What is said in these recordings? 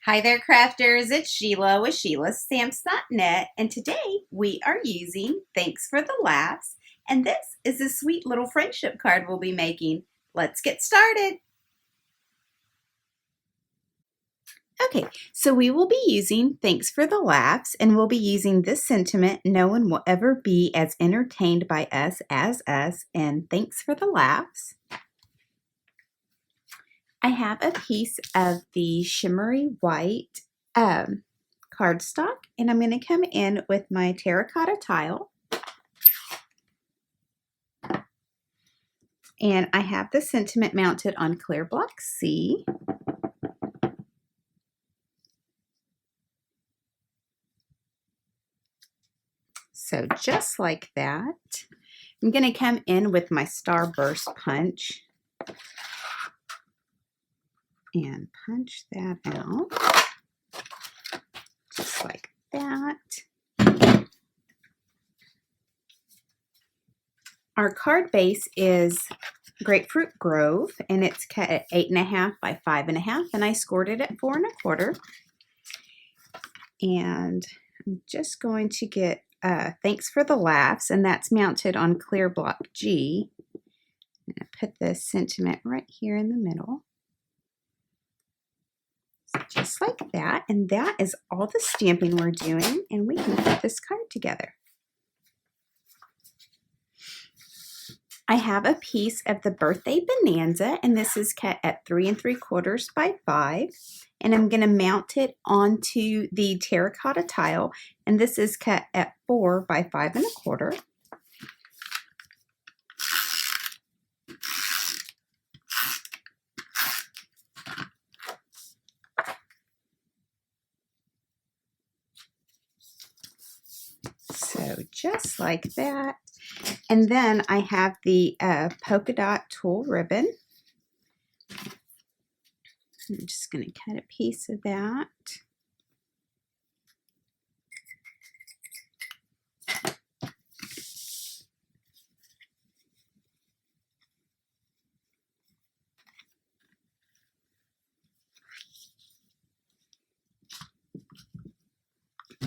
Hi there, crafters. It's Sheila with SheilaStamps.net, and today we are using Thanks for the Laughs, and this is a sweet little friendship card we'll be making. Let's get started. Okay, so we will be using Thanks for the Laughs, and we'll be using this sentiment, no one will ever be as entertained by us as us, and thanks for the laughs. I have a piece of the shimmery white cardstock, and I'm going to come in with my terracotta tile. And I have the sentiment mounted on clear block C. So just like that, I'm going to come in with my Starburst punch and punch that out, just like that. Our card base is Grapefruit Grove, and it's cut at 8.5 by 5.5, and I scored it at 4 1/4. And I'm just going to get Thanks for the Laughs, and that's mounted on clear block G. I'm going to put the sentiment right here in the middle. Just like that, and that is all the stamping we're doing, and we can put this card together. I have a piece of the birthday bonanza, and this is cut at 3 3/4 by 5, and I'm going to mount it onto the terracotta tile, and this is cut at 4 by 5 1/4. So just like that. And then I have the polka dot tulle ribbon. I'm just going to cut a piece of that.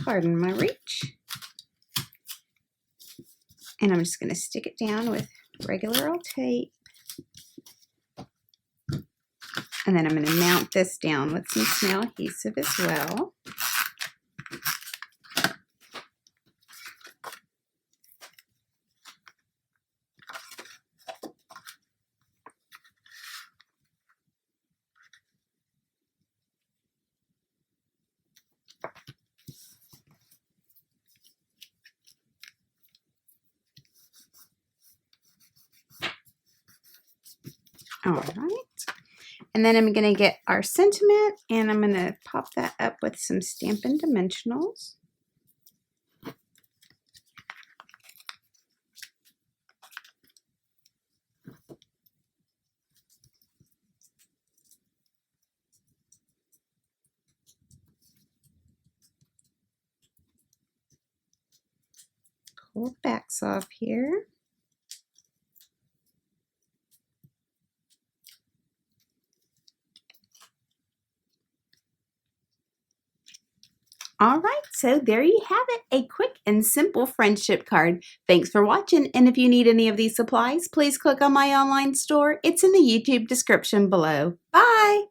Pardon my reach. And I'm just going to stick it down with regular old tape. And then I'm going to mount this down with some SNAIL adhesive as well. All right. And then I'm going to get our sentiment, and I'm going to pop that up with some Stampin' Dimensionals. Pull the backs off here. All right, so there you have it, a quick and simple friendship card. Thanks for watching, and if you need any of these supplies, please click on my online store. It's in the YouTube description below. Bye!